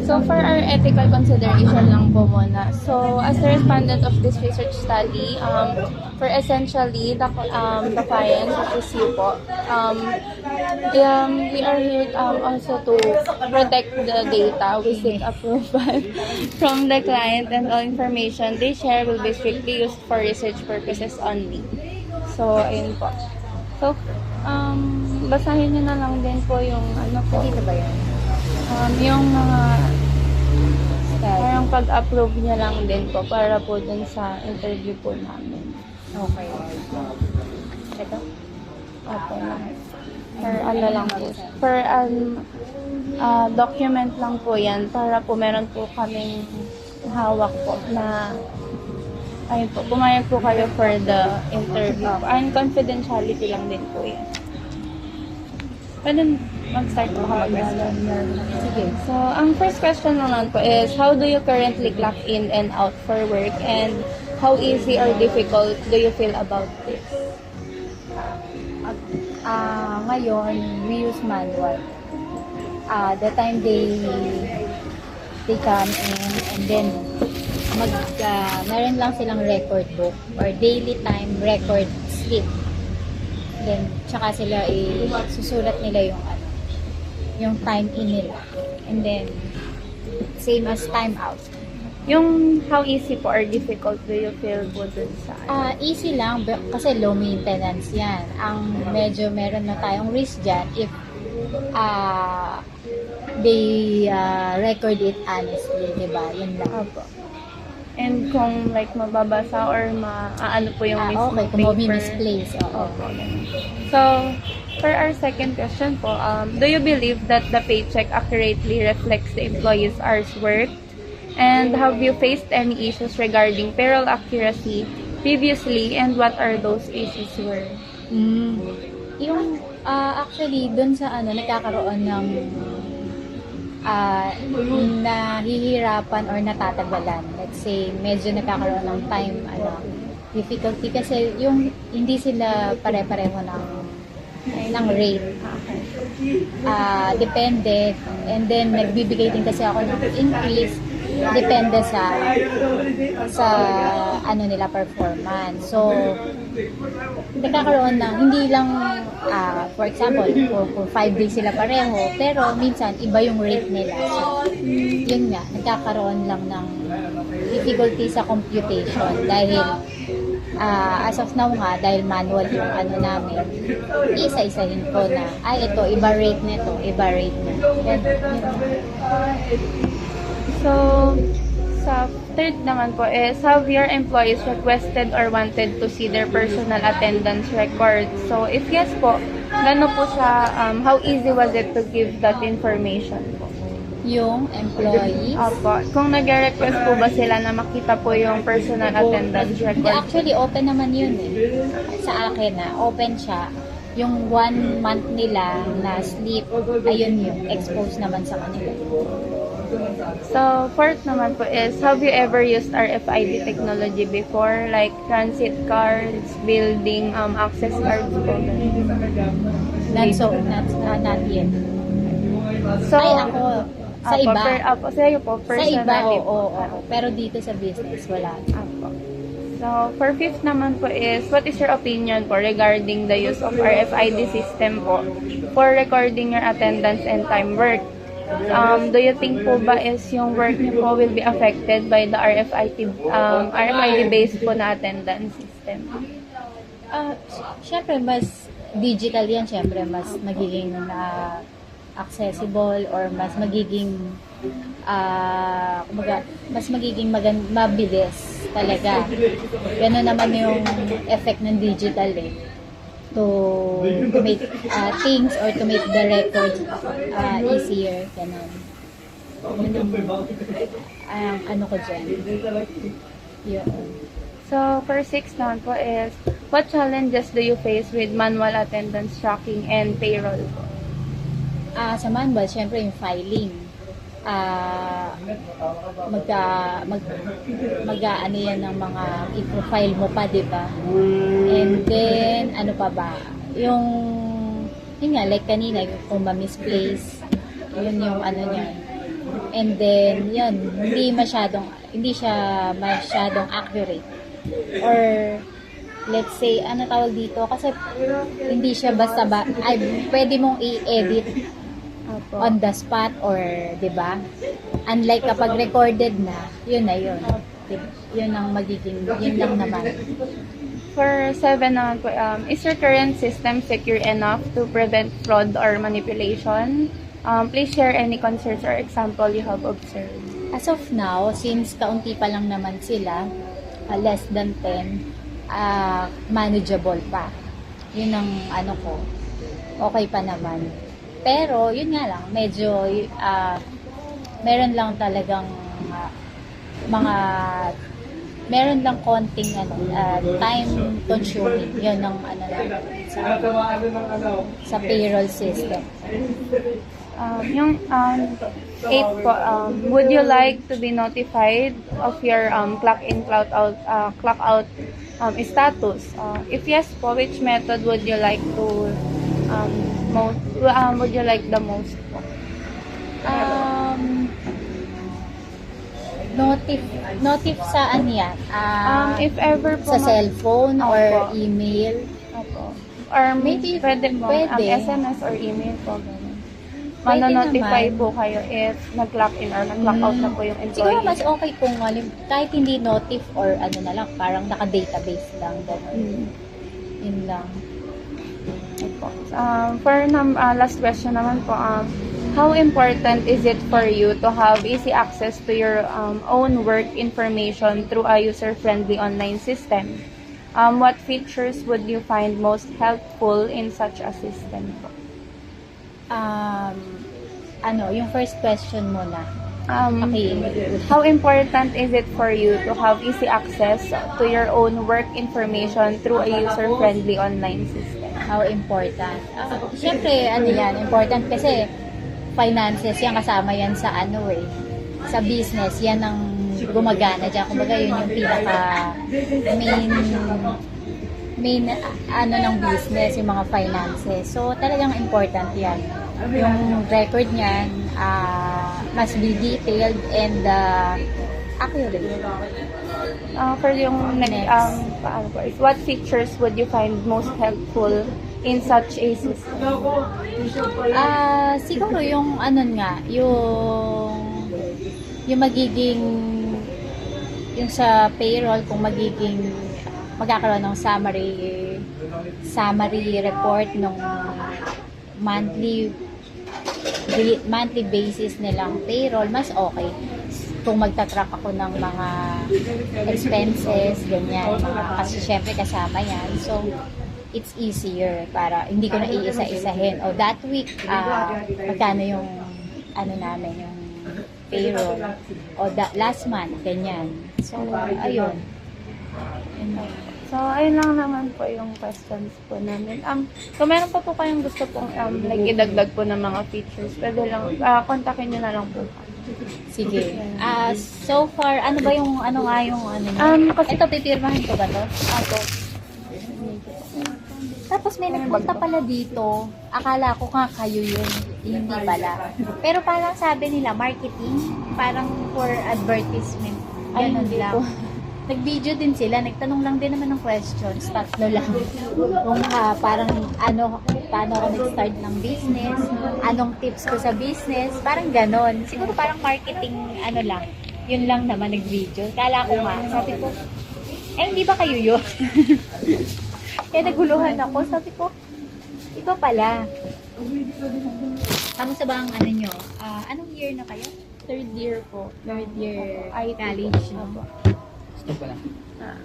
So for our ethical consideration lang po muna. So as a respondent of this research study, for essentially the client, which is you po, we are here also to protect the data. We seek approval from the client, and all information they share will be strictly used for research purposes only. So ayun po. So basahin niyo na lang din po yung ano po. Dito ba yan? Yung mga parang pag-approve niya lang din po para po dun sa interview po namin. Okay. Ito? Opo lang. For ano lang po. For document lang po yan para po meron po kaming hawak po na ayun po, pumayag po kayo for the interview. And confidentiality lang din po yan. Pwede mag-start po ka mag-question. Sige. So, ang first question naman po is, how do you currently clock in and out for work, and how easy or difficult do you feel about this? Ngayon, we use manual. The time they come in, and then meron lang silang record book or daily time record slip. Then tsaka sila susulat nila yung time in nila. And then same as time out. Yung how easy po or difficult do you feel po dun sa Easy lang kasi low maintenance yan. Ang medyo meron na tayong risk dyan if they record it honestly, diba? Yun lang. Opo. And kung like mababasa or ano po yung mismo okay, kung paper. misplace. Opo. So, for our second question po, do you believe that the paycheck accurately reflects the employee's hours worked? And have you faced any issues regarding payroll accuracy previously, and what are those issues were? Yung actually dun sa nagkakaroon ng nahihirapan or natatagalan. Let's say medyo nagkakaroon ng time difficulty kasi yung hindi sila pare-pareho ng rate. Depende, and then nagbibigay din kasi ako ng increase depende sa nila performance. So nagkakaroon ng hindi lang for example kung 5 days sila pareho, pero minsan iba yung rate nila. So yun nga, nagkakaroon lang ng difficulty sa computation dahil as of now nga, dahil manual yung namin, isa-isahin ko na ito, iba rate nito, iba rate nito. Yan. So, sa third naman po is, have your employees requested or wanted to see their personal attendance records? So, if yes po, gano po siya, how easy was it to give that information po? Yung employees? Opo. Kung nag-request po ba sila na makita po yung personal attendance record? Actually, open naman yun sa akin open siya. Yung 1 month nila na sleep, ayun yun, exposed naman sa kanila. So, fourth naman po is, have you ever used RFID technology before? Like transit cards, building access cards po? Not yet. So, ako, sa iba. Sa iyo po, personally. Sa iba, oo. Pero dito sa business, wala. Apo. So, for fifth naman po is, what is your opinion po regarding the use of RFID system po for recording your attendance and time work? Do you think po ba is yung work niyo po will be affected by the RFID-based po na attendance system? Siyempre, mas digital yan. Siyempre, mas magiging accessible or mas magiging mabilis talaga. Ganun naman yung effect ng digital to make things or to make the records easier. Ganun. Ano ko dyan. Yun. So, for sixth naman po is, what challenges do you face with manual attendance tracking and payroll po? Sa manual, syempre yung filing. Mag-ano yan ng mga i-profile mo pa, di ba? And then, ano pa ba? Yun nga, like kanina, kung ma-misplace, yun yung ano niya. And then, yun, hindi siya masyadong accurate. Or, let's say, ano tawag dito? Kasi, hindi siya pwede mong i-edit Opo. on the spot or, di ba? Unlike kapag recorded na, yun na yun. Yun ang yun lang naman. For 7 naman po, is your current system secure enough to prevent fraud or manipulation? Please share any concerns or example you have observed. As of now, since kaunti pa lang naman sila, less than 10, manageable pa. Yun ang ano ko, okay pa naman. Pero, yun nga lang, medyo, meron lang talagang meron lang konting time consuming. Yun ang sa payroll system. Yung 8 po, would you like to be notified of your clock in, clock out status? If yes po, which method would you like to would you like the most po? Notif saan yan? If ever po Sa cellphone or Opo. email? Opo. Or Maybe, pwede po, pwede. SMS or email po. Ganun. Pwede Mano-notify naman. po kayo if nag-clock in or nag-clock out na po yung Siguro employee. mas okay kung kahit hindi notif or ano na lang, parang naka-database lang. Ganun. Yun lang. Opo. For last question naman po, how important is it for you to have easy access to your own work information through a user-friendly online system? What features would you find most helpful in such a system po? Yung first question muna. Okay. How important is it for you to have easy access to your own work information through a user-friendly online system? How important? Siyempre, important kasi finances, yan kasama yan sa sa business, yan ang gumagana dyan. Kumbaga, yun yung pinaka main ng business, yung mga finances. So, talagang important yan. Yung record niyan, must be detailed and accurate. For yung Next. what features would you find most helpful in such a system? Siguro yung yung magiging yung sa payroll kung magkakaroon ng summary report ng monthly basis nilang payroll, mas okay kung magtatrack ako ng mga expenses, ganyan, kasi syempre kasama yan. So, it's easier para hindi ko na iisa-isahin. O that week, magkano yung namin, yung payroll. O last month, ganyan. So, ayun. So, ayun lang naman po yung questions po namin. Kung meron pa po kayong gusto pong idagdag po ng mga features, pwede lang, kontakin nyo na lang po. Sige. So far, ano ba yung, niyo? Kasi- Ito, pipirmahin ko ba to? Ako. Tapos may nagpunta pala dito. Akala ko nga kayo yun. Hindi pala. Pero parang sabi nila, marketing. Parang for advertisement. Ay, Ganun hindi lang. po. Nag-video din sila. Nagtanong lang din naman ng questions. 3 lang. Kung parang paano ako nag-start ng business. Anong tips ko sa business. Parang ganon. Siguro parang marketing lang. Yun lang naman nag-video. Kala ko nga. Sabi ko, hindi ba kayo yun? Kaya naguluhan ako. Sabi ko, iba pala. Kamusta ba ang nyo? Anong year na kayo? 3rd year po. 3rd year IT po. college. No? Opo. Stop ko lang. Ah.